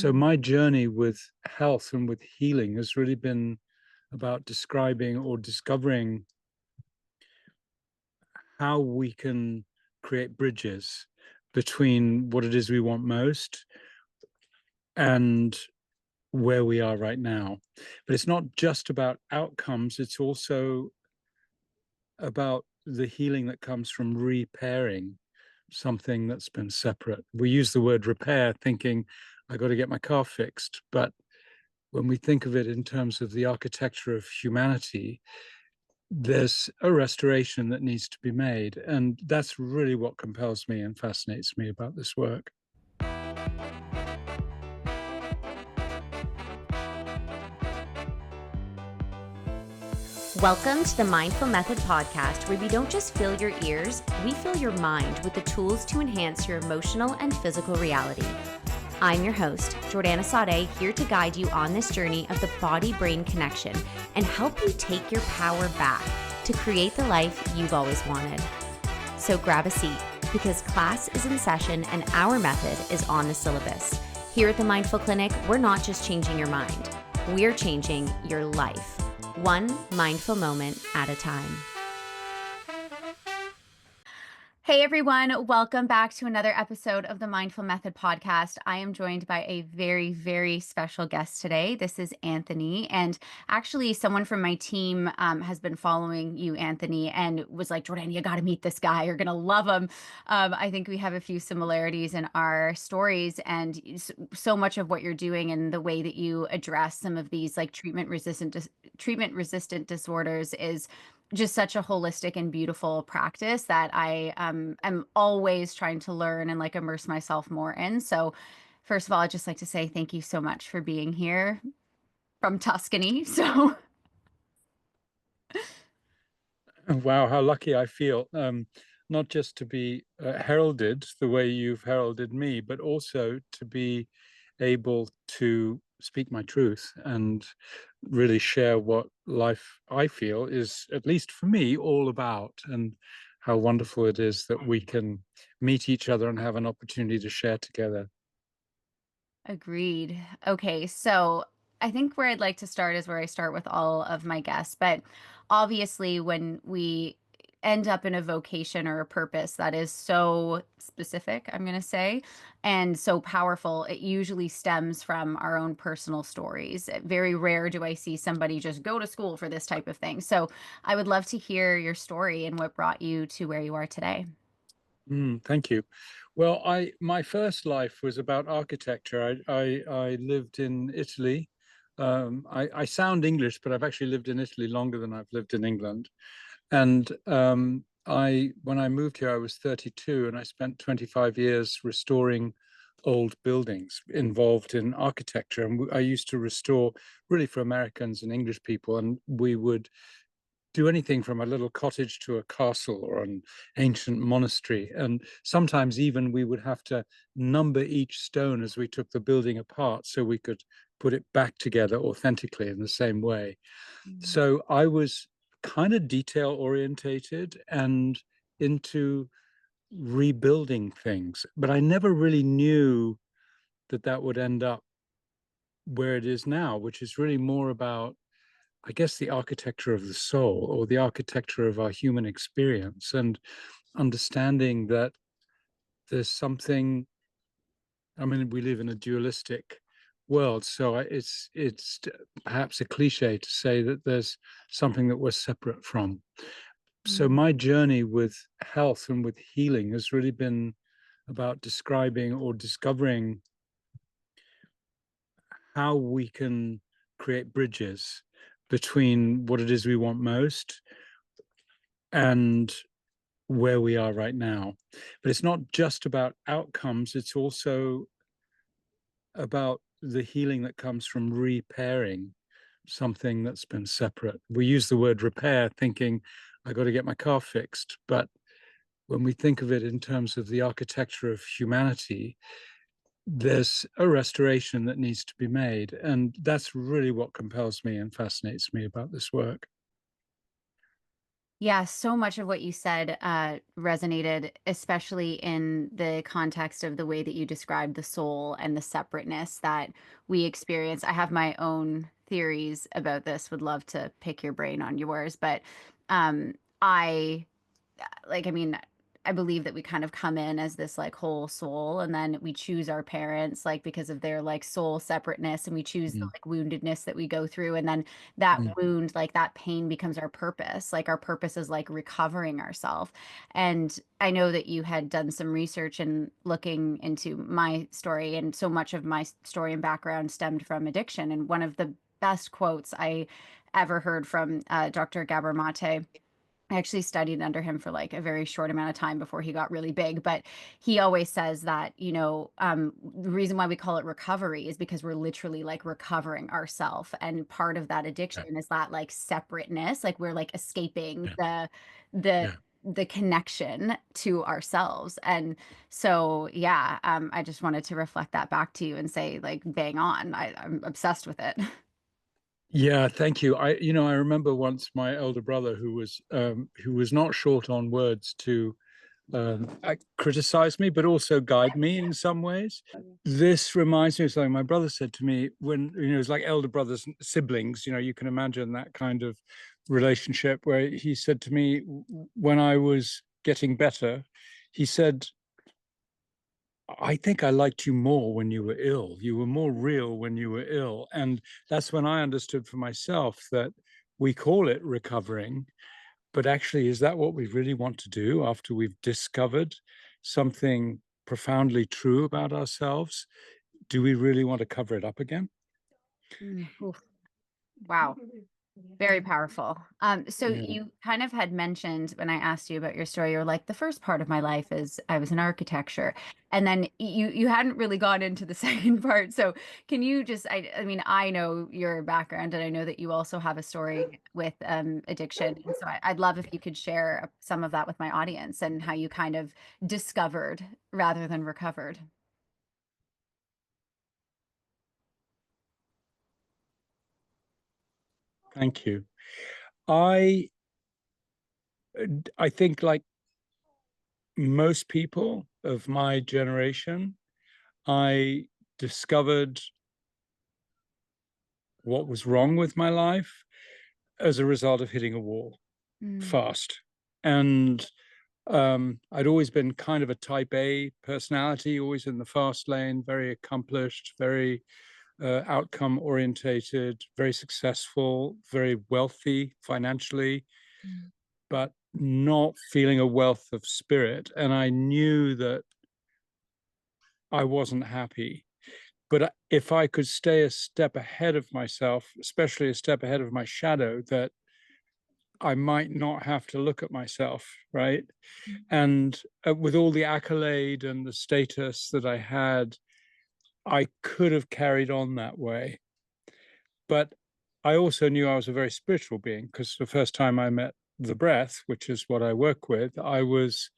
So my journey with health and with healing has really been about describing or discovering how we can create bridges between what it is we want most and where we are right now. But it's not just about outcomes, it's also about the healing that comes from repairing something that's been separate. We use the word repair thinking, I got to get my car fixed. But when we think of it in terms of the architecture of humanity, there's a restoration that needs to be made. And that's really what compels me and fascinates me about this work. Welcome to the Mindful Method podcast, where we don't just fill your ears, we fill your mind with the tools to enhance your emotional and physical reality. I'm your host, Jiordana Saade, here to guide you on this journey of the body-brain connection and help you take your power back to create the life you've always wanted. So grab a seat, because class is in session and our method is on the syllabus. Here at the Mindful Clinic, we're not just changing your mind, we're changing your life. One mindful moment at a time. Hey everyone, welcome back to another episode of the Mindful Method podcast. I am joined by a very, very special guest today. This is Anthony, and actually someone from my team has been following you, Anthony, and was like, Jordan, you got to meet this guy. You're going to love him. I think we have a few similarities in our stories, and so much of what you're doing and the way that you address some of these like treatment resistant disorders is just such a holistic and beautiful practice that I am always trying to learn and like immerse myself more in. So first of all, I'd just like to say thank you so much for being here from Tuscany. So Wow, how lucky I feel. Not just to be heralded the way you've heralded me, but also to be able to speak my truth and really share what life I feel is, at least for me, all about, and how wonderful it is that we can meet each other and have an opportunity to share together. agreed. Okay, so I think where I'd like to start is where I start with all of my guests. But obviously, when we end up in a vocation or a purpose that is so specific, I'm going to say, and so powerful, it usually stems from our own personal stories. Very rare do I see somebody just go to school for this type of thing. So I would love to hear your story and what brought you to where you are today. Thank you. Well, my first life was about architecture. I lived in Italy. I sound English, but I've actually lived in Italy longer than I've lived in England. And when I moved here, I was 32, and I spent 25 years restoring old buildings involved in architecture. And I used to restore really for Americans and English people, and we would do anything from a little cottage to a castle or an ancient monastery. And sometimes even we would have to number each stone as we took the building apart so we could put it back together authentically in the same way. So I was kind of detail orientated and into rebuilding things, but I never really knew that that would end up where it is now, which is really more about, I guess, the architecture of the soul, or the architecture of our human experience, and understanding that there's something. I mean, we live in a dualistic world, so it's perhaps a cliche to say that there's something that we're separate from. So my journey with health and with healing has really been about describing or discovering how we can create bridges between what it is we want most and where we are right now. But it's not just about outcomes, it's also about the healing that comes from repairing something that's been separate. We use the word repair thinking, I got to get my car fixed. But when we think of it in terms of the architecture of humanity, there's a restoration that needs to be made. And that's really what compels me and fascinates me about this work. Yeah, so much of what you said resonated, especially in the context of the way that you described the soul and the separateness that we experience. I have my own theories about this, would love to pick your brain on yours, but um, I like, I mean, I believe that we kind of come in as this like whole soul, and then we choose our parents like because of their like soul separateness, and we choose the Mm, like woundedness that we go through, and then that mm, wound, like that pain becomes our purpose. Like our purpose is like recovering ourselves. And I know that you had done some research and looking into my story, and so much of my story and background stemmed from addiction. And one of the best quotes I ever heard from Dr. Gabor Mate, I actually studied under him for like a very short amount of time before he got really big, but he always says that, the reason why we call it recovery is because we're literally like recovering ourself. And part of that yeah, addiction is that like separateness, like we're like escaping yeah, the yeah. the connection to ourselves. And so, yeah, I just wanted to reflect that back to you and say like, bang on. I'm obsessed with it. Yeah, thank you. I remember once my elder brother, who was not short on words to criticize me, but also guide me in some ways. This reminds me of something my brother said to me when, it's like elder brothers and siblings, you can imagine that kind of relationship where he said to me when I was getting better, he said, I think I liked you more when you were ill. You were more real when you were ill. And that's when I understood for myself that we call it recovering, but actually, is that what we really want to do after we've discovered something profoundly true about ourselves? Do we really want to cover it up again? Mm, oof. Wow. Very powerful. So Yeah. you kind of had mentioned when I asked you about your story, you're like, the first part of my life is I was in architecture, and then you hadn't really gone into the second part. So can you just, I mean, I know your background, and I know that you also have a story with addiction, and so I'd love if you could share some of that with my audience and how you kind of discovered rather than recovered. Thank you. I I think like most people of my generation, I discovered what was wrong with my life as a result of hitting a wall Mm, fast. And I'd always been kind of a type A personality, always in the fast lane, very accomplished, very outcome orientated, very successful, very wealthy financially, mm, but not feeling a wealth of spirit. And I knew that I wasn't happy. But if I could stay a step ahead of myself, especially a step ahead of my shadow, that I might not have to look at myself, right? And with all the accolade and the status that I had, I could have carried on that way. But I also knew I was a very spiritual being because the first time I met the breath, which is what I work with, I was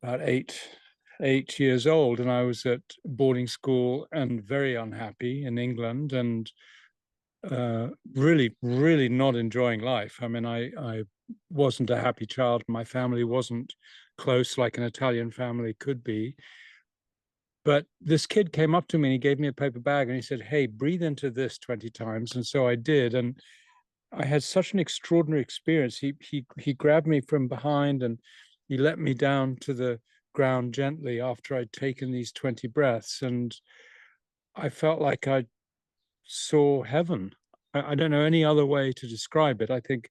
about 8 years old, and I was at boarding school and very unhappy in England, and really, really not enjoying life. I mean, I wasn't a happy child. My family wasn't close like an Italian family could be. But this kid came up to me and he gave me a paper bag and he said, "Hey, breathe into this 20 times." And so I did. And I had such an extraordinary experience. He grabbed me from behind and he let me down to the ground gently after I'd taken these 20 breaths. And I felt like I saw heaven. I don't know any other way to describe it. I think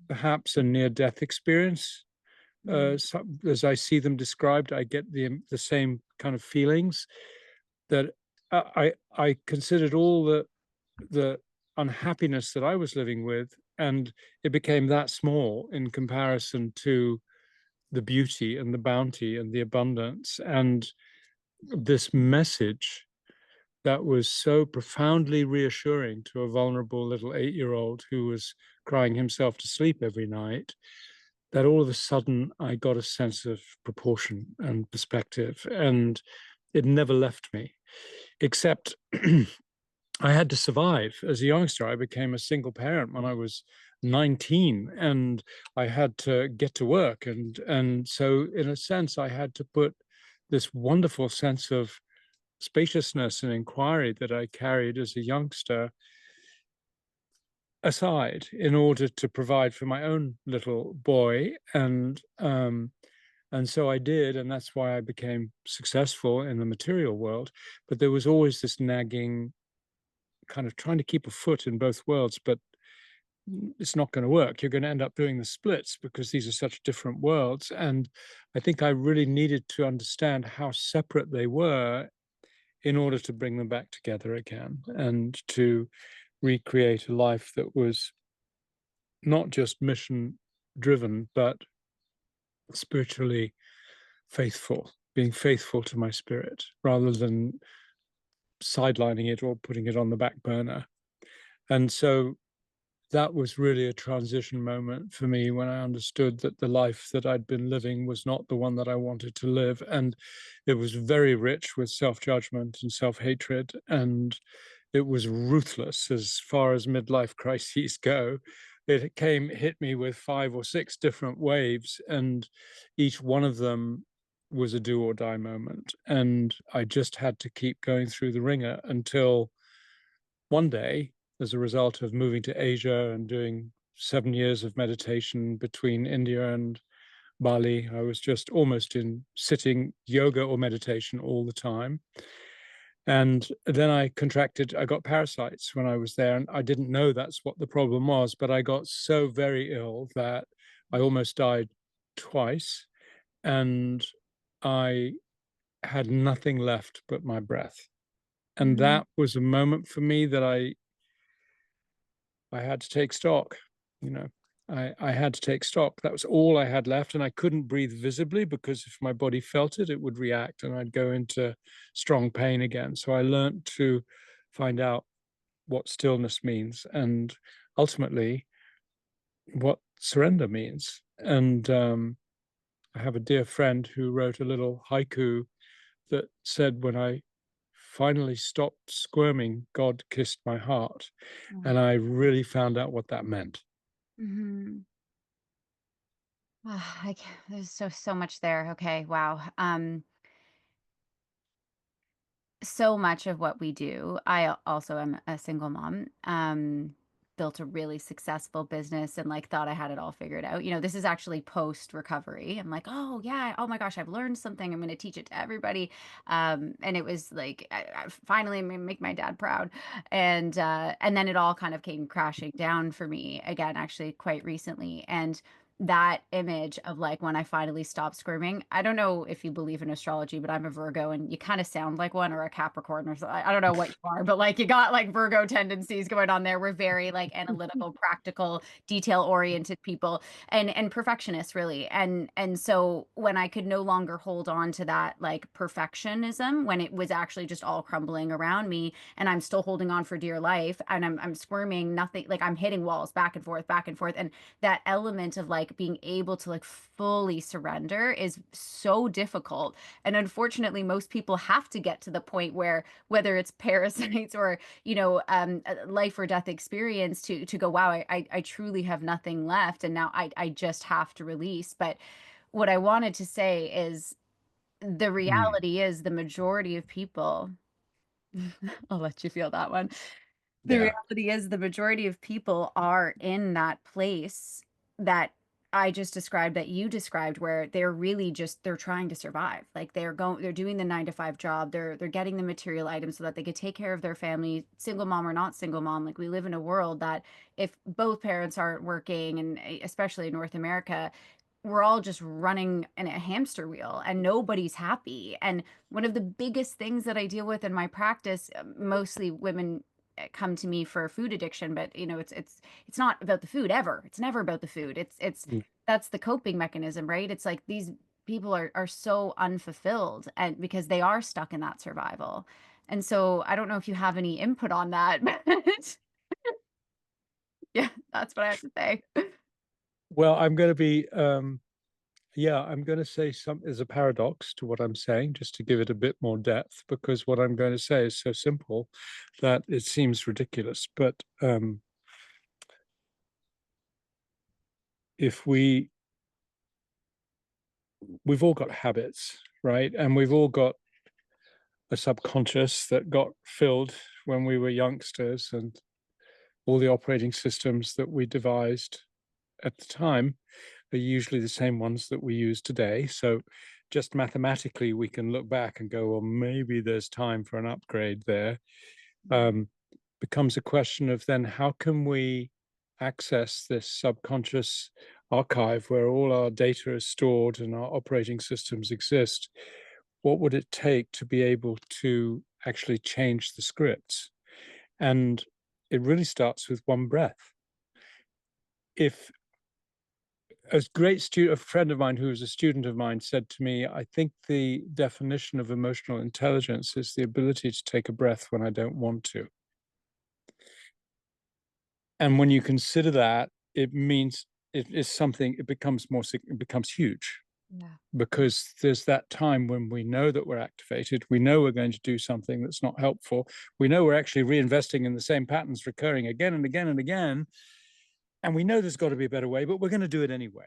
perhaps a near-death experience. mm, As I see them described, I get the same kind of feelings that I considered all the unhappiness that I was living with, and it became that small in comparison to the beauty and the bounty and the abundance and this message that was so profoundly reassuring to a vulnerable little 8-year-old who was crying himself to sleep every night, that all of a sudden I got a sense of proportion and perspective, and it never left me, except I had to survive as a youngster. I became a single parent when I was 19, and I had to get to work. And so in a sense, I had to put this wonderful sense of spaciousness and inquiry that I carried as a youngster aside in order to provide for my own little boy. And so I did, and that's why I became successful in the material world. But there was always this nagging kind of trying to keep a foot in both worlds, but it's not going to work. You're going to end up doing the splits because these are such different worlds. And I think I really needed to understand how separate they were in order to bring them back together again and to recreate a life that was not just mission driven, but spiritually faithful, being faithful to my spirit rather than sidelining it or putting it on the back burner. And so that was really a transition moment for me when I understood that the life that I'd been living was not the one that I wanted to live. And it was very rich with self-judgment and self-hatred. And it was ruthless as far as midlife crises go. It hit me with 5 or 6 different waves, and each one of them was a do or die moment. And I just had to keep going through the ringer until one day, as a result of moving to Asia and doing 7 years of meditation between India and Bali, I was just almost in sitting yoga or meditation all the time. And then I got parasites when I was there, and I didn't know that's what the problem was, but I got so very ill that I almost died twice, and I had nothing left but my breath. And Mhm. that was a moment for me that I had to take stock, you know. I had to take stock. That was all I had left, and I couldn't breathe visibly because if my body felt it, it would react, and I'd go into strong pain again. So I learned to find out what stillness means, and ultimately what surrender means. And I have a dear friend who wrote a little haiku that said, "When I finally stopped squirming, God kissed my heart." And I really found out what that meant. Mhm. There's so much there. Okay, wow. So much of what we do. Also am a single mom. Built a really successful business and like thought I had it all figured out. This is actually post recovery. I'm like, oh yeah, oh my gosh, I've learned something. I'm going to teach it to everybody. And it was like, I finally am gonna make my dad proud. And then it all kind of came crashing down for me again, actually quite recently. And that image of like when I finally stopped screaming. I don't know if you believe in astrology, but I'm a Virgo and you kind of sound like one or a Capricorn or something. I don't know what you are, but like you got like Virgo tendencies going on there. We're very like analytical, practical, detail-oriented people and perfectionists really. And so when I could no longer hold on to that like perfectionism when it was actually just all crumbling around me and I'm still holding on for dear life and I'm squirming, nothing like I'm hitting walls back and forth. And that element of like being able to like fully surrender is so difficult. And unfortunately, most people have to get to the point where whether it's parasites or, a life or death experience to go, wow, I truly have nothing left. And now I just have to release. But what I wanted to say is the Mm, reality is the majority of people, I'll let you feel that one. The yeah. reality is the majority of people are in that place that I just described, that you described, where they're really just they're trying to survive. Like they're doing the 9 to 5 job. They're getting the material items so that they could take care of their family, single mom or not single mom. Like we live in a world that if both parents aren't working, and especially in North America, we're all just running in a hamster wheel and nobody's happy. And one of the biggest things that I deal with in my practice, mostly women come to me for food addiction, but it's not about the food ever. It's never about the food. It's Mm. that's the coping mechanism, right? It's like these people are so unfulfilled and because they are stuck in that survival. And so I don't know if you have any input on that, but yeah, that's what I have to say. Well, I'm going to be Yeah, I'm going to say is a paradox to what I'm saying, just to give it a bit more depth, because what I'm going to say is so simple that it seems ridiculous. But if we've all got habits, right? And we've all got a subconscious that got filled when we were youngsters, and all the operating systems that we devised at the time are usually the same ones that we use today. So just mathematically, we can look back and go, well, maybe there's time for an upgrade there. Becomes a question of then how can we access this subconscious archive where all our data is stored and our operating systems exist? What would it take to be able to actually change the scripts? And it really starts with one breath. If a a friend of mine who was a student of mine said to me, I think the definition of emotional intelligence is the ability to take a breath when I don't want to. And when you consider that, it means it is something, it becomes huge. Yeah. Because there's that time when we know that we're activated, we know we're going to do something that's not helpful, we know we're actually reinvesting in the same patterns recurring again and again and again, and we know there's got to be a better way, but we're going to do it anyway.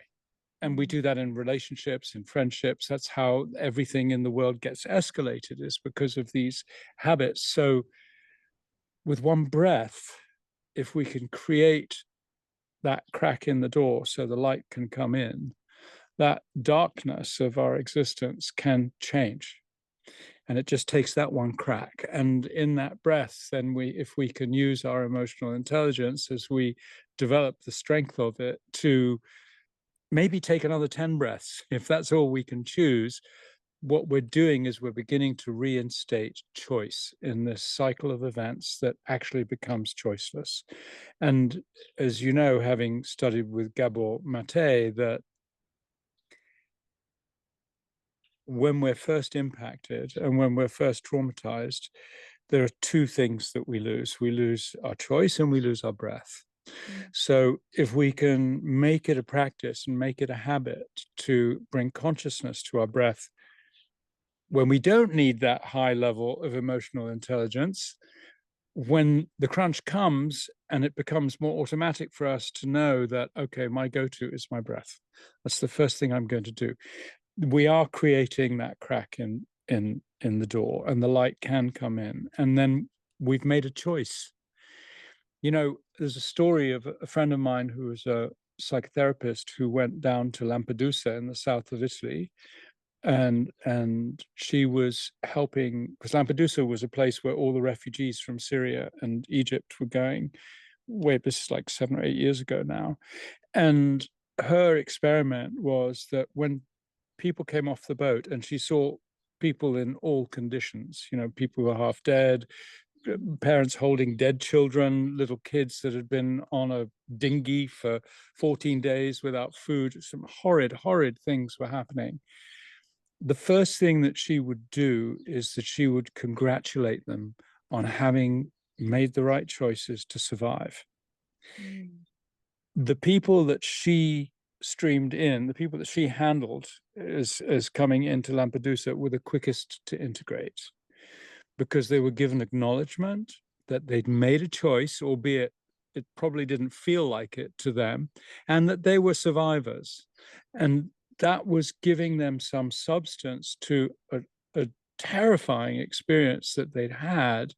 And we do that in relationships, in friendships. That's how everything in the world gets escalated, is because of these habits. So with one breath, if we can create that crack in the door so the light can come in, that darkness of our existence can change. And it just takes that one crack. And in that breath, then if we can use our emotional intelligence as we develop the strength of it to maybe take another 10 breaths, if that's all we can choose, what we're doing is we're beginning to reinstate choice in this cycle of events that actually becomes choiceless. And as you know, having studied with Gabor Mate, that when we're first impacted and when we're first traumatized, there are two things that we lose. We lose our choice and we lose our breath. So if we can make it a practice and make it a habit to bring consciousness to our breath when we don't need that high level of emotional intelligence, when the crunch comes and it becomes more automatic for us to know that, okay, my go-to is my breath. That's the first thing I'm going to do. We are creating that crack in the door, and the light can come in, and then we've made a choice. You know, there's a story of a friend of mine who was a psychotherapist who went down to Lampedusa in the south of Italy, and she was helping, because Lampedusa was a place where all the refugees from Syria and Egypt were going. Wait, this is like 7 or 8 years ago now. And her experiment was that when people came off the boat and she saw people in all conditions, you know, people who were half dead, parents holding dead children, little kids that had been on a dinghy for 14 days without food, some horrid things were happening. The first thing that she would do is that she would congratulate them on having made the right choices to survive. The people that she streamed in, the people that she handled as coming into Lampedusa were the quickest to integrate, because they were given acknowledgement that they'd made a choice, albeit it probably didn't feel like it to them, and that they were survivors. And that was giving them some substance to a terrifying experience that they'd had,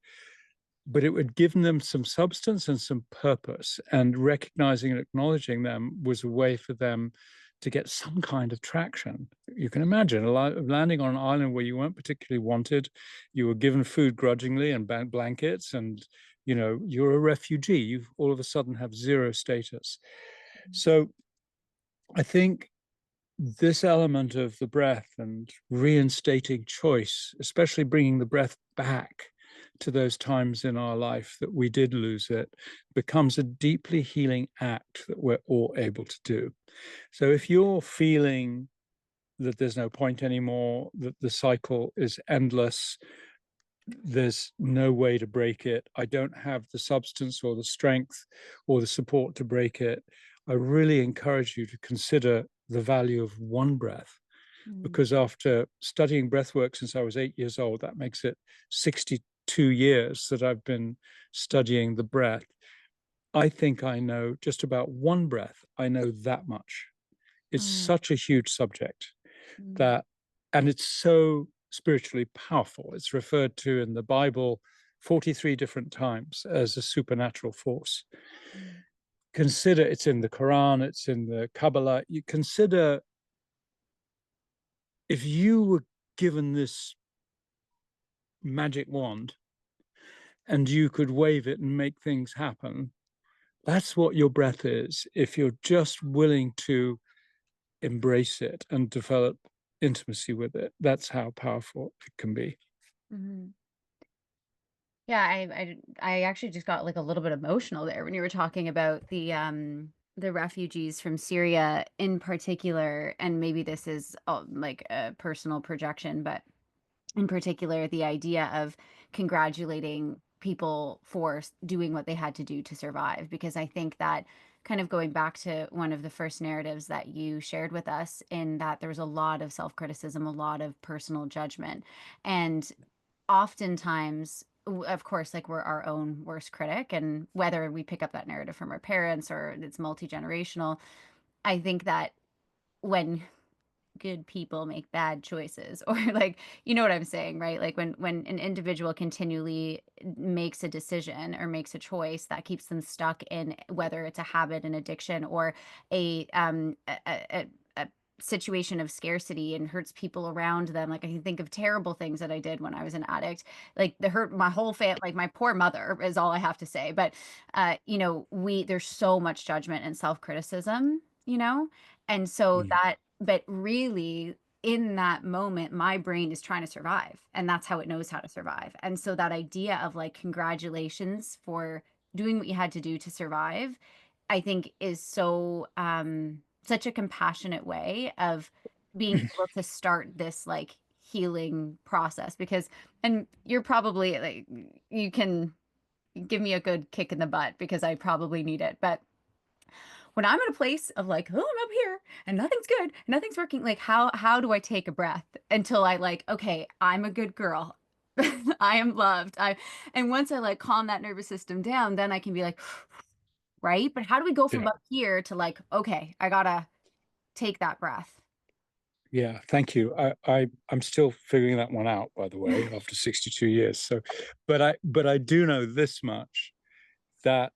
but it would give them some substance and some purpose. And recognizing and acknowledging them was a way for them to get some kind of traction. You can imagine landing on an island where you weren't particularly wanted, you were given food grudgingly and blankets, and you know, you're a refugee. You all of a sudden have zero status. So I think this element of the breath and reinstating choice, especially bringing the breath back to those times in our life that we did lose it, becomes a deeply healing act that we're all able to do. So if you're feeling that there's no point anymore, that the cycle is endless, there's no way to break it, I don't have the substance or the strength or the support to break it, I really encourage you to consider the value of one breath, Mm. because after studying breathwork since I was 8 years old, that makes it 62 years that I've been studying the breath. I think I know just about one breath. I know that much. It's Mm. such a huge subject Mm. that, and it's so spiritually powerful. It's referred to in the Bible 43 different times as a supernatural force. Mm. Consider it's in the Quran, it's in the Kabbalah. You consider if you were given this magic wand and you could wave it and make things happen, that's what your breath is. If you're just willing to embrace it and develop intimacy with it, that's how powerful it can be. Mhm. Yeah, I actually just got like a little bit emotional there when you were talking about the refugees from Syria in particular, and maybe this is like a personal projection, but in particular the idea of congratulating people for doing what they had to do to survive, because I think that kind of going back to one of the first narratives that you shared with us, in that there was a lot of self-criticism, a lot of personal judgment, and oftentimes of course, like, we're our own worst critic, and whether we pick up that narrative from our parents or it's multi-generational, I think that when good people make bad choices or like, you know what I'm saying, right? Like when an individual continually makes a decision or makes a choice that keeps them stuck in, whether it's a habit, an addiction, or a situation of scarcity, and hurts people around them. Like, I can think of terrible things that I did when I was an addict, like the hurt my whole family, like my poor mother is all I have to say. But we there's so much judgment and self-criticism, and so Mm. that, but really, in that moment, my brain is trying to survive, and that's how it knows how to survive. And so that idea of like, congratulations for doing what you had to do to survive, I think is so such a compassionate way of being able to start this like healing process. Because, and you're probably like, you can give me a good kick in the butt because I probably need it, but when I'm in a place of like, oh, I'm up here and nothing's good, nothing's working, like, how do I take a breath until I like, okay, I'm a good girl. I am loved. And once I like calm that nervous system down, then I can be like, right? But how do we go from Yeah. up here to like, okay, I gotta take that breath? Yeah, thank you. I'm still figuring that one out, by the way, after 62 years. So, but I do know this much, that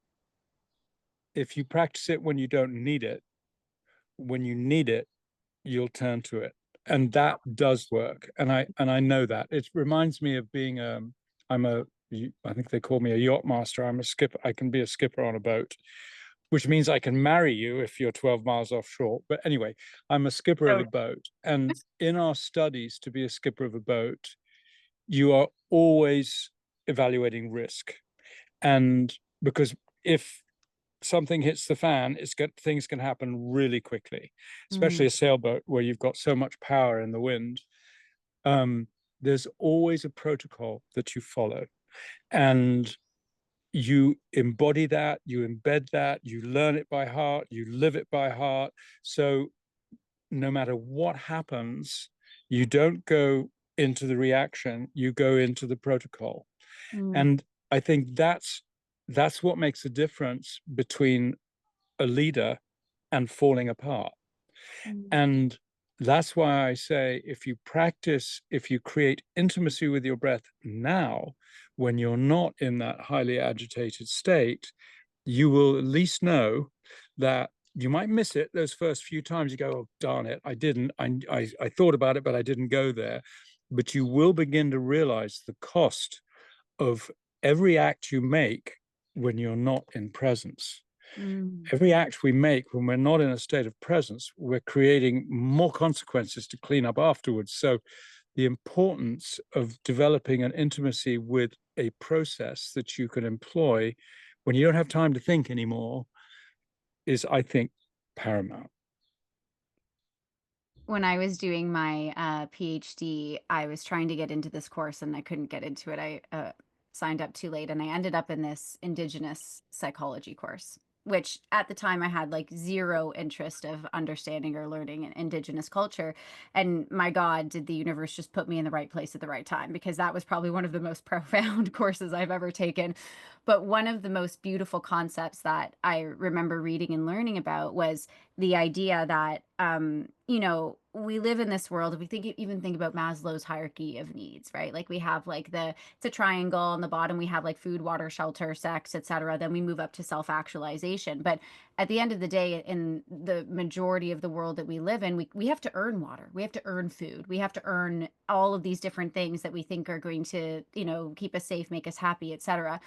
if you practice it when you don't need it, when you need it, you'll turn to it. And that does work. And I know that. It reminds me of being I'm a I think they call me a yacht master. I'm a skipper. I can be a skipper on a boat, which means I can marry you if you're 12 miles offshore. But anyway, I'm a skipper of So a boat. And in our studies to be a skipper of a boat, you are always evaluating risk. And because if something hits the fan, things can happen really quickly, mm, especially a sailboat where you've got so much power in the wind. Um, there's always a protocol that you follow. And you embody that, you embed that, you learn it by heart, you live it by heart. So no matter what happens, you don't go into the reaction, you go into the protocol. mm, And I think that's what makes a difference between a leader and falling apart. mm, And that's why I say, if you create intimacy with your breath now, when you're not in that highly agitated state, you will at least know that you might miss it those first few times. You go, oh, darn it, I didn't. I thought about it, but I didn't go there. But you will begin to realize the cost of every act you make when you're not in presence. mm, Every act we make when we're not in a state of presence, we're creating more consequences to clean up afterwards. So the importance of developing an intimacy with a process that you can employ when you don't have time to think anymore is, I think, paramount. when I was doing my PhD, I was trying to get into this course and I couldn't get into it. I signed up too late, and I ended up in this indigenous psychology course. which at the time I had like zero interest of understanding or learning indigenous culture. And my God, did the universe just put me in the right place at the right time, because that was probably one of the most profound courses I've ever taken. But one of the most beautiful concepts that I remember reading and learning about was the idea that, we live in this world. If we even think about Maslow's hierarchy of needs, right? Like we have like it's a triangle on the bottom. We have like food, water, shelter, sex, etc. Then we move up to self-actualization. But at the end of the day, in the majority of the world that we live in, we have to earn water. We have to earn food. We have to earn all of these different things that we think are going to, keep us safe, make us happy, etc.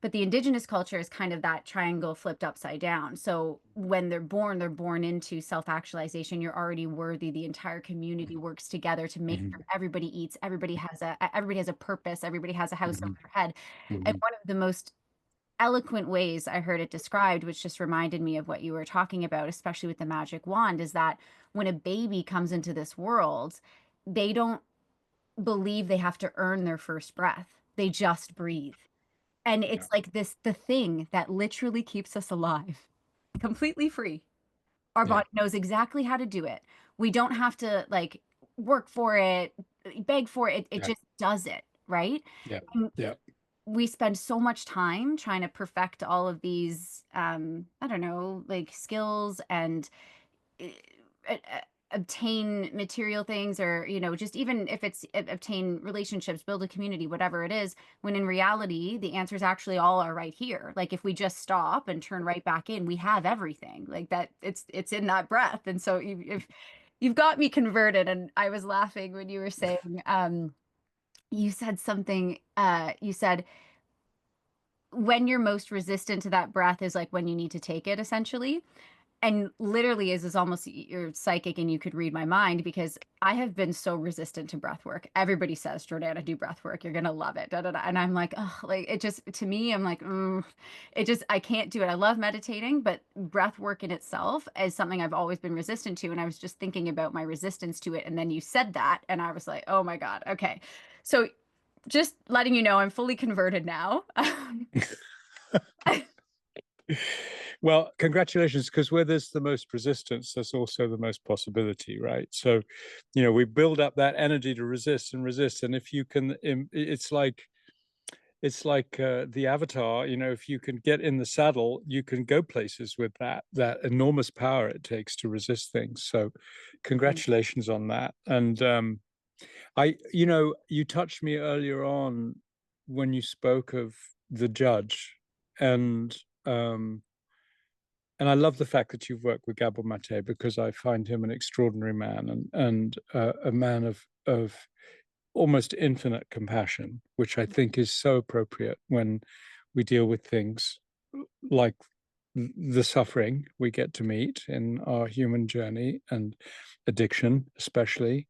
But the indigenous culture is kind of that triangle flipped upside down. So when they're born into self-actualization. You're already worthy. The entire community works together to make Mhm. sure everybody eats, everybody has a purpose, everybody has a house over Mhm. their head. And Mhm. one of the most eloquent ways I heard it described, which just reminded me of what you were talking about, especially with the magic wand, is that when a baby comes into this world, they don't believe they have to earn their first breath. They just breathe. And Yeah. it's like the thing that literally keeps us alive, completely free. Our Yeah. body knows exactly how to do it. We don't have to like work for it, beg for it. It Yeah. just does it, right? Yeah. And Yeah. we spend so much time trying to perfect all of these, I don't know, like skills and uh, obtain material things, or just even if it's obtain relationships, build a community, whatever it is, when in reality the answers actually all are right here. Like if we just stop and turn right back in, we have everything. Like that, it's in that breath. And so if you've got me converted. And I was laughing when you were saying, you said something, you said when you're most resistant to that breath is like when you need to take it, essentially. And literally is almost, you're psychic and you could read my mind, because I have been so resistant to breath work. Everybody says, Jordana, do breath work. You're going to love it. Da, da, da. And I'm like, oh, like it just, to me, I'm like, I can't do it. I love meditating, but breath work in itself is something I've always been resistant to. And I was just thinking about my resistance to it. And then you said that, and I was like, oh my God. Okay. So just letting you know, I'm fully converted now. Well, congratulations, because where there's the most resistance, there's also the most possibility, right? So, we build up that energy to resist and resist, and if you can, it's like the avatar. If you can get in the saddle, you can go places with that enormous power it takes to resist things. So, congratulations on that. And you touched me earlier on when you spoke of the judge, and um, and I love the fact that you've worked with Gabor Mate, because I find him an extraordinary man, and a man of almost infinite compassion, which I think is so appropriate when we deal with things like the suffering we get to meet in our human journey, and addiction especially.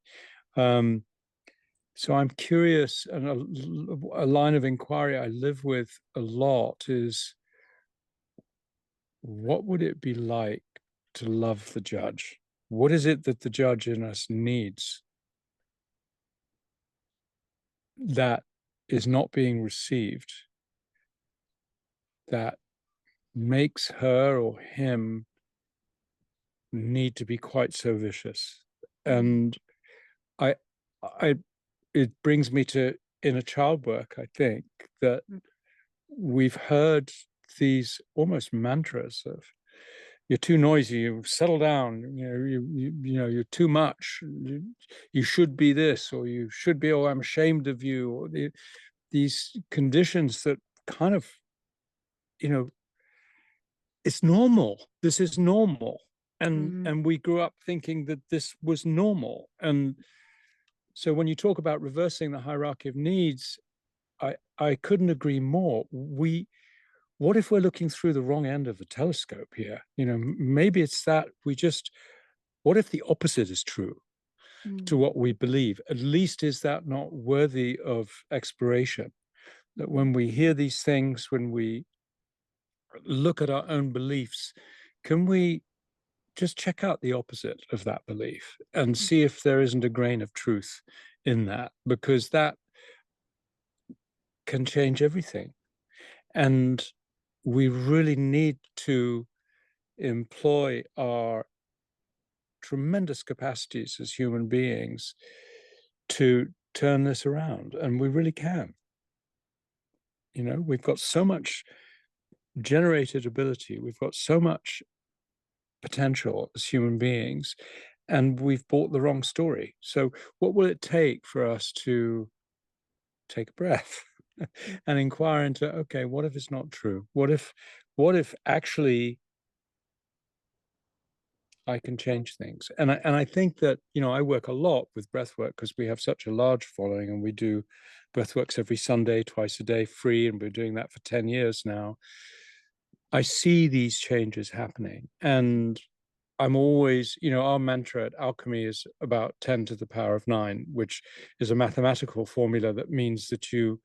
Um, so I'm curious, and a line of inquiry I live with a lot is, what would it be like to love the judge? What is it that the judge in us needs that is not being received, that makes her or him need to be quite so vicious? And I, I, it brings me to inner child work. I think that we've heard these almost mantras of, you're too noisy, you settle down, you're too much, you should be this, or you should be, or I'm ashamed of you, or these conditions that kind of, you know it's normal, this is normal, and Mhm. and we grew up thinking that this was normal. And so when you talk about reversing the hierarchy of needs, I couldn't agree more. What if we're looking through the wrong end of the telescope here? Maybe it's that what if the opposite is true to Mhm. what we believe? At least, is that not worthy of exploration? That when we hear these things, when we look at our own beliefs, can we just check out the opposite of that belief and see if there isn't a grain of truth in that? Because that can change everything. And we really need to employ our tremendous capacities as human beings to turn this around, and we really can. We've got so much generated ability, we've got so much potential as human beings, and we've bought the wrong story. So what will it take for us to take a breath and inquire into, okay, what if it's not true? What if actually I can change things? And I think that, I work a lot with breathwork because we have such a large following, and we do breathworks every Sunday, twice a day, free, and we're doing that for 10 years now. I see these changes happening, and I'm always, our mantra at Alchemy is about 10 to the power of 9, which is a mathematical formula that means that you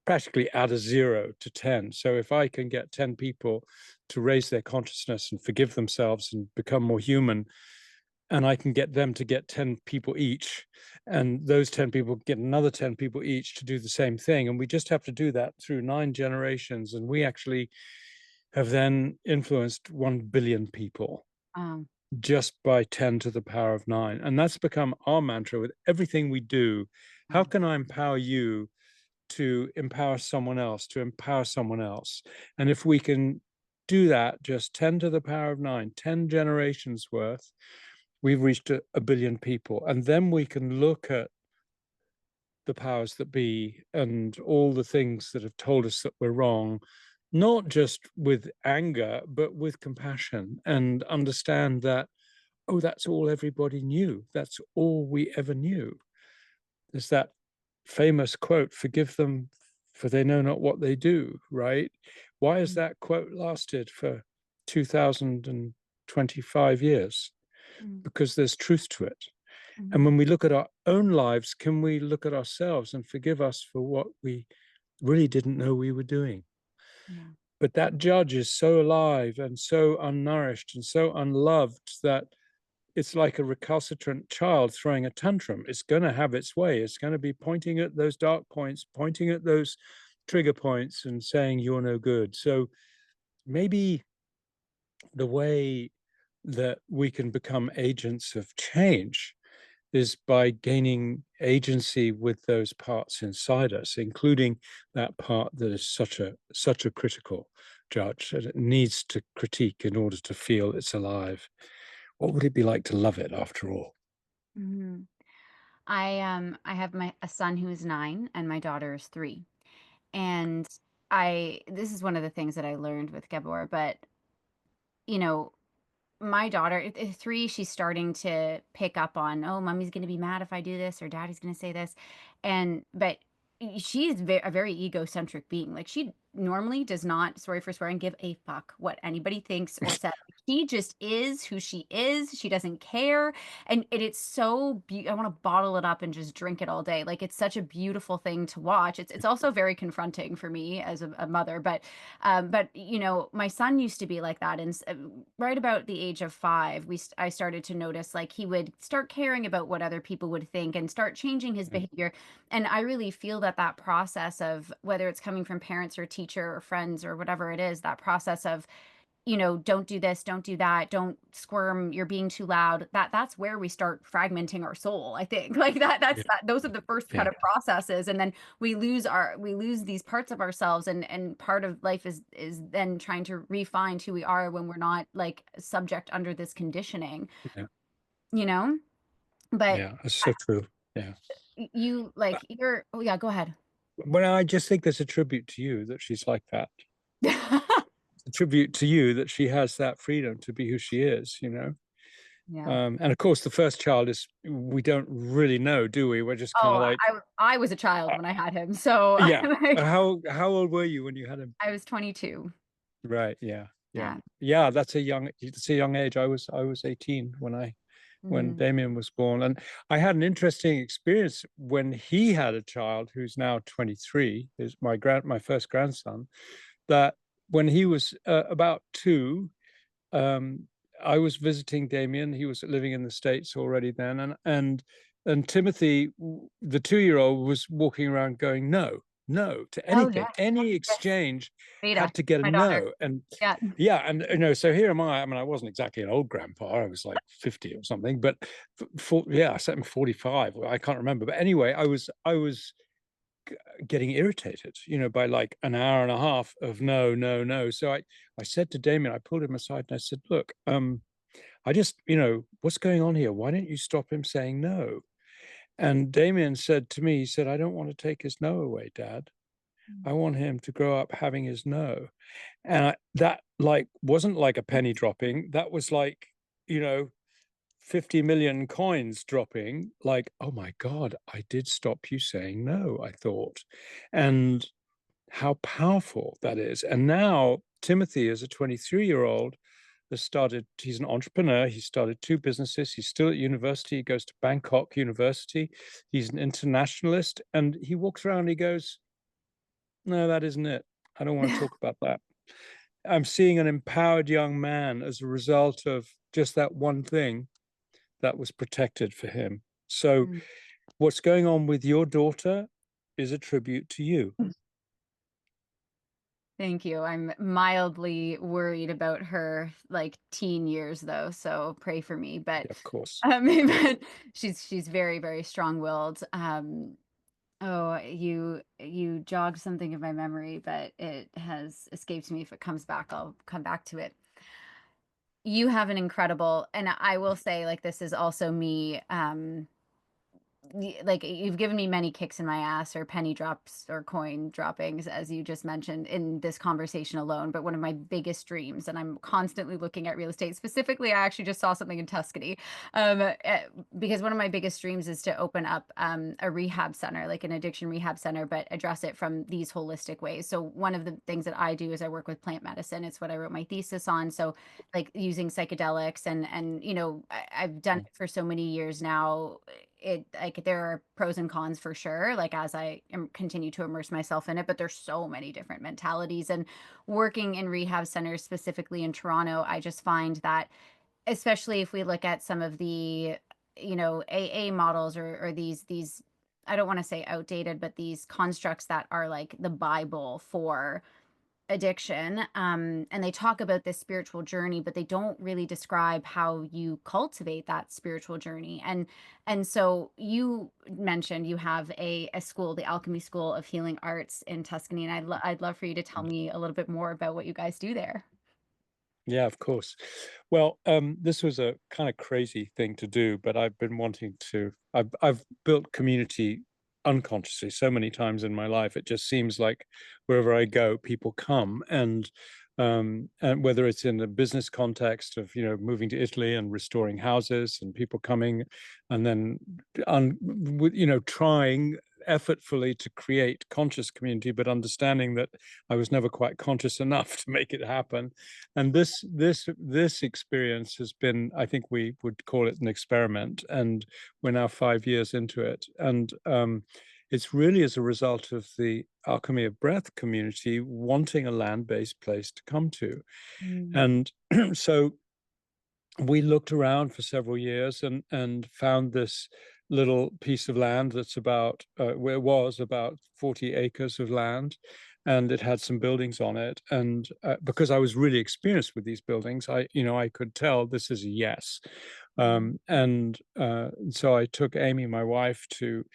practically add a 0 to 10. So if I can get 10 people to raise their consciousness and forgive themselves and become more human, and I can get them to get 10 people each, and those 10 people get another 10 people each to do the same thing, and we just have to do that through 9 generations, and we actually have then influenced 1 billion people just by 10 to the power of 9. And that's become our mantra with everything we do. How can I empower you to empower someone else, to empower someone else? And if we can do that, just 10 to the power of 9, 10 generations worth, we've reached a billion people. And then we can look at the powers that be and all the things that have told us that we're wrong, not just with anger, but with compassion, and understand that, oh, that's all everybody knew. That's all we ever knew. There's that famous quote, forgive them for they know not what they do, right? Why has that quote lasted for 2025 years? Because there's truth to it. And when we look at our own lives, can we look at ourselves and forgive us for what we really didn't know we were doing? Yeah. But that judge is so alive and so unnourished and so unloved that it's like a recalcitrant child throwing a tantrum. It's going to have its way. It's going to be pointing at those dark points, pointing at those trigger points and saying, you're no good. So maybe the way that we can become agents of change is by gaining agency with those parts inside us, including that part that is such a critical judge, and it needs to critique in order to feel it's alive. What would it be like to love it after all? Mhm. I have a son who is 9 and my daughter is 3. And I this is one of the things that I learned with Gabor, but you know, my daughter at 3, she's starting to pick up on, oh, mommy's going to be mad if I do this or daddy's going to say this. But she's a very egocentric being. Like she normally does not, sorry for swearing, give a fuck what anybody thinks or says. She just is who she is. She doesn't care. And it's so, I want to bottle it up and just drink it all day. Like it's such a beautiful thing to watch. It's also very confronting for me as a mother, but my son used to be like that, and right about the age of 5, I started to notice like he would start caring about what other people would think and start changing his behavior. And I really feel that process of whether it's coming from parents or teacher or friends or whatever it is, that process of don't do this, don't do that, don't squirm, you're being too loud. That's where we start fragmenting our soul, I think. Like Yeah, those are the first kind yeah, of processes. And then we lose these parts of ourselves, and part of life is then trying to refine who we are when we're not like subject under this conditioning, yeah, you know? But yeah. That's so true. Yeah. you like you're oh yeah, go ahead. Well, I just think there's a tribute to you that she's like that. It's a tribute to you that she has that freedom to be who she is. Yeah. And of course, the first child is, we don't really know, do we? We're just kind Oh, of like, I was a child uh, when I had him, so yeah. like How old were you when you had him? I was 22. Right. Yeah. Yeah. Yeah. Yeah. It's a young age. I was 18 when Mhm. Damien was born, and I had an interesting experience when he had a child who's now 23. Is my first grandson. That when he was about 2, um, I was visiting Damien. He was living in the States already then, and Timothy, the 2-year-old, was walking around going no. no to Oh, anything. yeah. Any Yes. exchange Beta, had to get a my daughter. no. And Yeah. yeah, and so here am I mean, I wasn't exactly an old grandpa, I was like 50 or something, but yeah, I said I'm 45, I can't remember, but anyway, I was getting irritated, by like an hour and a half of no, no, no. So I said to Damien, I pulled him aside and I said, look, I just, what's going on here? Why don't you stop him saying no? And Damien said to me, he said, I don't want to take his no away, Dad. I want him to grow up having his no. And that like wasn't like a penny dropping. That was like, you know, 50 million coins dropping. Like, oh my God, I did stop you saying no, I thought. And how powerful that is. And now Timothy, as a 23-year-old, has started, he's an entrepreneur. He started 2 businesses. He's still at university. He goes to Bangkok University. He's an internationalist. And he walks around and he goes, no, that isn't it. I don't want to talk about that. I'm seeing an empowered young man as a result of just that one thing that was protected for him. So Mm. what's going on with your daughter is a tribute to you. Thank you. I'm mildly worried about her like teen years though, so pray for me. But Yeah, of course. Of course. but she's very, very strong-willed. Oh, you jogged something in my memory, but it has escaped me. If it comes back, I'll come back to it. You have an incredible, and I will say, like, this is also me, like you've given me many kicks in my ass or penny drops or coin droppings as you just mentioned in this conversation alone, but one of my biggest dreams, and I'm constantly looking at real estate. Specifically, I actually just saw something in Tuscany, because one of my biggest dreams is to open up a rehab center, like an addiction rehab center, but address it from these holistic ways. So one of the things that I do is I work with plant medicine. It's what I wrote my thesis on. So like using psychedelics, and I've done it for so many years now. It like there are pros and cons for sure, like as continue to immerse myself in it, but there's so many different mentalities. And working in rehab centers, specifically in Toronto, I just find that, especially if we look at some of the AA models, or these I don't want to say outdated, but these constructs that are like the Bible for addiction, and they talk about this spiritual journey, but they don't really describe how you cultivate that spiritual journey. And so you mentioned you have a school, the Alchemy School of Healing Arts in Tuscany, and I'd love for you to tell me a little bit more about what you guys do there. Yeah, of course. Well, this was a kind of crazy thing to do, but I've been wanting to. I've built community unconsciously so many times in my life. It just seems like wherever I go, people come, and whether it's in a business context of moving to Italy and restoring houses, and people coming, and then trying effortfully to create conscious community, but understanding that I was never quite conscious enough to make it happen. And this experience has been, I think we would call it an experiment, and we're now 5 years into it. And it's really as a result of the Alchemy of Breath community wanting a land-based place to come to. Mm. And so we looked around for several years and found this little piece of land that's about where it was about 40 acres of land, and it had some buildings on it. And because I was really experienced with these buildings, I could tell this is a yes. And so I took Amy, my wife, to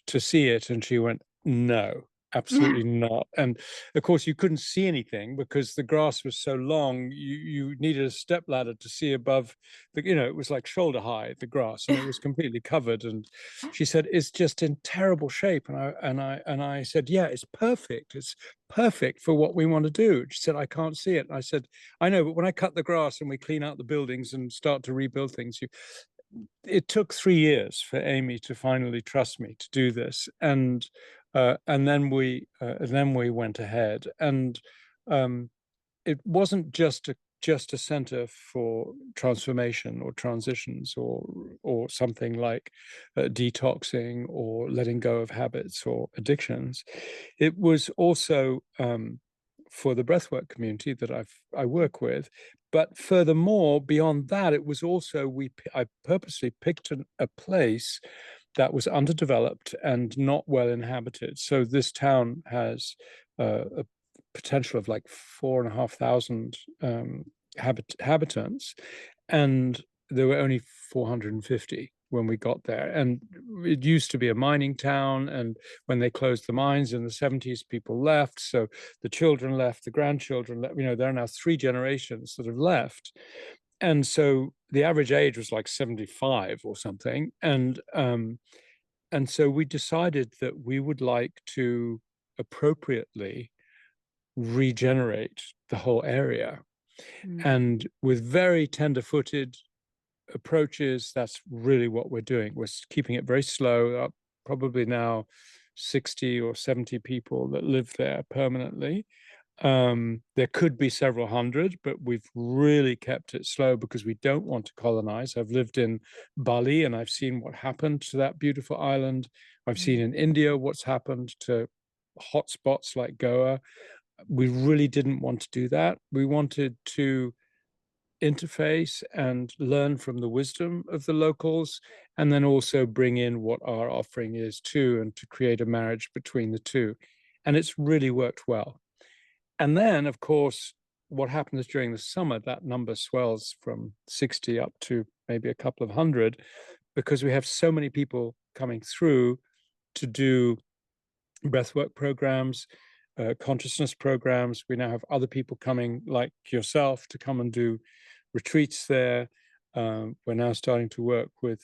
see it, and she went, no, absolutely not. And of course, you couldn't see anything because the grass was so long. You needed a step ladder to see above it was like shoulder high, the grass, and it was completely covered. And she said, it's just in terrible shape. And I said, yeah, it's perfect. It's perfect for what we want to do. She said, I can't see it. And I said, I know, but when I cut the grass and we clean out the buildings and start to rebuild things, it took 3 years for Amy to finally trust me to do this. And then we went ahead. And it wasn't just a center for transformation or transitions, or something like detoxing or letting go of habits or addictions. It was also for the breathwork community that I work with. But furthermore, beyond that, it was also I purposely picked a place that was underdeveloped and not well inhabited. So this town has a potential of like 4,500 habitants, and there were only 450 when we got there. And it used to be a mining town, and when they closed the mines in the 70s, people left. So the children left, the grandchildren left. There are now 3 generations that have left. And so the average age was like 75 or something. And so we decided that we would like to appropriately regenerate the whole area. And with very tender-footed approaches, that's really what we're doing. We're keeping it very slow. Probably now 60 or 70 people that live there permanently. There could be several hundred, but we've really kept it slow because we don't want to colonize. I've lived in Bali and I've seen what happened to that beautiful island. I've seen in India what's happened to hotspots like Goa. We really didn't want to do that. We wanted to interface and learn from the wisdom of the locals, and then also bring in what our offering is too, and to create a marriage between the two. And it's really worked well. And then, of course, what happens during the summer, that number swells from 60 up to maybe a couple of hundred, because we have so many people coming through to do breathwork programs, consciousness programs. We now have other people coming like yourself to come and do retreats there. We're now starting to work with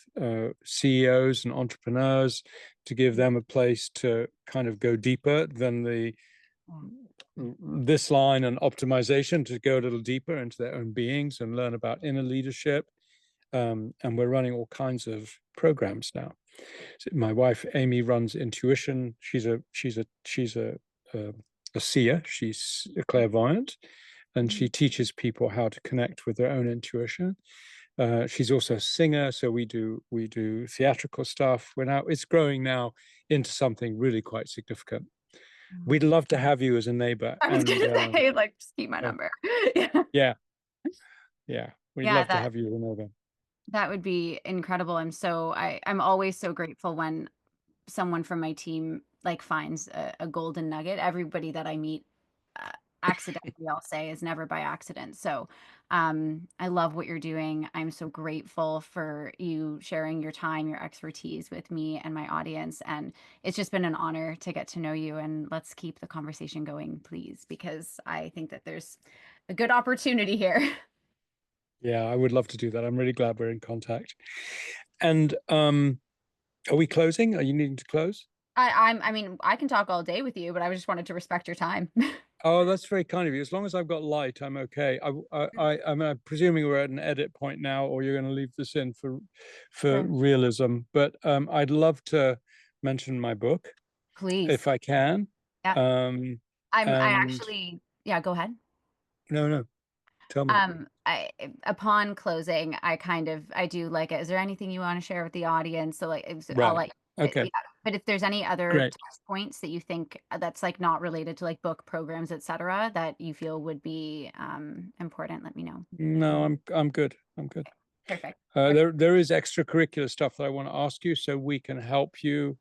CEOs and entrepreneurs to give them a place to kind of go deeper than this line and optimization, to go a little deeper into their own beings and learn about inner leadership. And we're running all kinds of programs now. So my wife Amy runs intuition. She's a seer. She's a clairvoyant, and she teaches people how to connect with their own intuition. She's also a singer, so we do theatrical stuff. It's growing now into something really quite significant. We'd love to have you as a neighbor. I was gonna say, like, just keep my number. Yeah. We'd love to that have you as a neighbor. that would be incredible. I'm always so grateful when someone from my team like finds a golden nugget. Everybody that I meet accidentally, I'll say, is never by accident. So I love what you're doing. I'm so grateful for you sharing your time, your expertise with me and my audience. And it's just been an honor to get to know you. And let's keep the conversation going, please, because I think that there's a good opportunity here. Yeah, I would love to do that. I'm really glad we're in contact. And are we closing? Are you needing to close? I mean, I can talk all day with you, but I just wanted to respect your time. Oh, that's very kind of you. As long as I've got light, I'm okay. I mean, I'm presuming we're at an edit point now, or you're going to leave this in for Sure. realism. But I'd love to mention my book, Please. if I can. Yeah. Um, I and actually, yeah, go ahead. no, tell me. Upon closing, I do like it. Is there anything you want to share with the audience? So like, I'll Right. like, Okay. yeah. But if there's any other Great. touch points that you think that's like not related to like book programs, etc., that you feel would be important, let me know. No, I'm good. I'm good. Perfect. There is extracurricular stuff that I want to ask you, so we can help you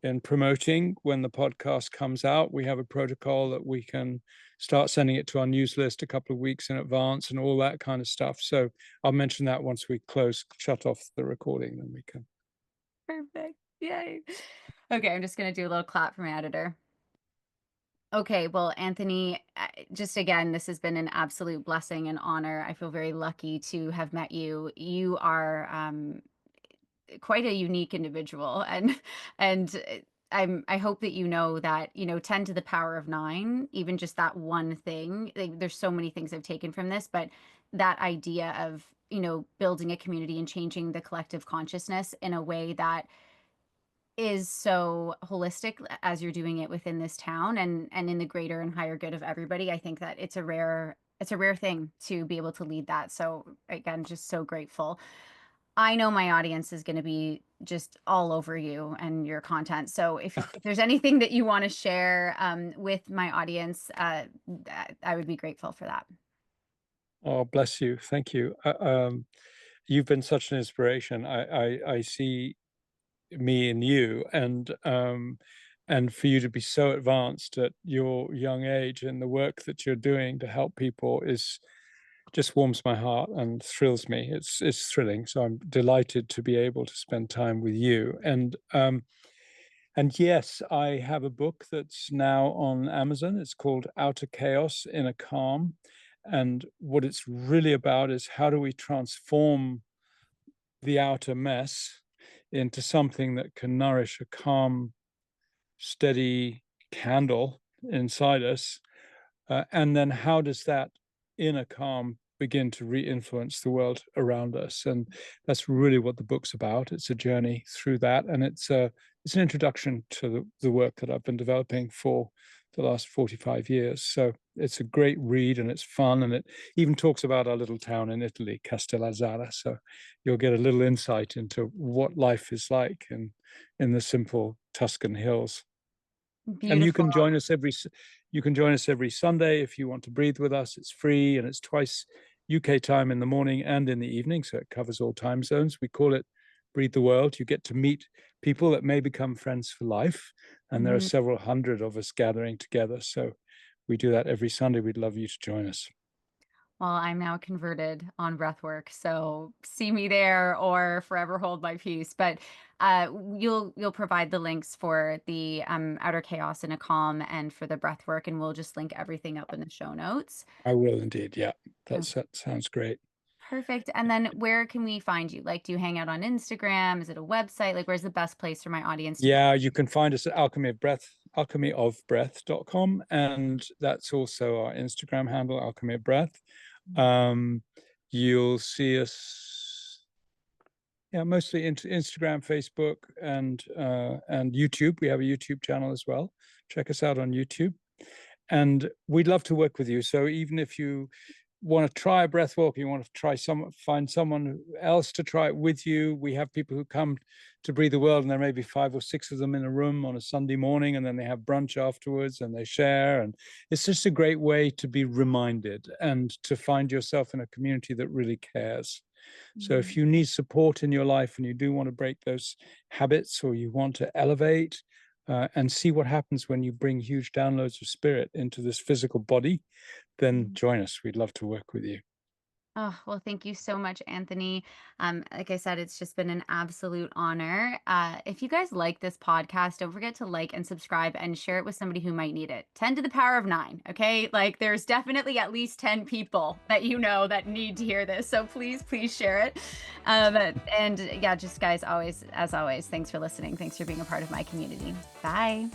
in promoting when the podcast comes out. We have a protocol that we can start sending it to our news list a couple of weeks in advance and all that kind of stuff. So I'll mention that once we shut off the recording, then we can. Perfect. Yay. Okay, I'm just gonna do a little clap for my editor. Okay, well, Anthony, just again, this has been an absolute blessing and honor. I feel very lucky to have met you. You are quite a unique individual, and I hope that you know that 10 to the power of 9, even just that one thing. Like, there's so many things I've taken from this, but that idea of building a community and changing the collective consciousness in a way that is so holistic as you're doing it within this town and in the greater and higher good of everybody. I think that it's a rare thing to be able to lead that. So again, just so grateful. I know my audience is going to be just all over you and your content. So if there's anything that you want to share with my audience, I would be grateful for that. Oh, bless you. Thank you. You've been such an inspiration. I see me and you, and for you to be so advanced at your young age and the work that you're doing to help people is just warms my heart and thrills me. It's thrilling. So I'm delighted to be able to spend time with you. And yes, I have a book that's now on Amazon. It's called Outer Chaos, Inner Calm. And what it's really about is how do we transform the outer mess into something that can nourish a calm, steady candle inside us. And then how does that inner calm begin to re-influence the world around us? And that's really what the book's about. It's a journey through that, and it's an introduction to the work that I've been developing for the last 45 years. So it's a great read, and it's fun, and it even talks about our little town in Italy, Castellazzara. So you'll get a little insight into what life is like in the simple Tuscan hills. And Beautiful. you can join us every Sunday if you want to breathe with us. It's free, and it's twice UK time in the morning and in the evening, so it covers all time zones. We call it Breathe the World. You get to meet people that may become friends for life, and there are several hundred of us gathering together. So we do that every Sunday. We'd love you to join us. Well, I'm now converted on breathwork, so see me there or forever hold my peace. But you'll provide the links for the outer chaos in a calm and for the breathwork, and we'll just link everything up in the show notes. I will indeed. Yeah, that Okay, sounds great. perfect. And then where can we find you? Like, do you hang out on Instagram? Is it a website? Like, where's the best place for my audience to Yeah, you can find us at Alchemy of Breath, alchemyofbreath.com, and that's also our Instagram handle, Alchemy of Breath. Um, you'll see us, yeah, mostly into Instagram, Facebook, and YouTube. We have a YouTube channel as well. Check us out on YouTube, and we'd love to work with you. So even if you want to try a breath walk, you want to find someone else to try it with you. We have people who come to Breathe the World, and there may be 5 or 6 of them in a room on a Sunday morning, and then they have brunch afterwards and they share. And it's just a great way to be reminded and to find yourself in a community that really cares. So if you need support in your life and you do want to break those habits, or you want to elevate and see what happens when you bring huge downloads of spirit into this physical body, then join us. We'd love to work with you. Oh, well, thank you so much, Anthony. Like I said, it's just been an absolute honor. If you guys like this podcast, don't forget to like and subscribe and share it with somebody who might need it. 10 to the power of 9. Okay. Like there's definitely at least 10 people that you know that need to hear this. So please share it. And yeah, just guys, as always, thanks for listening. Thanks for being a part of my community. Bye.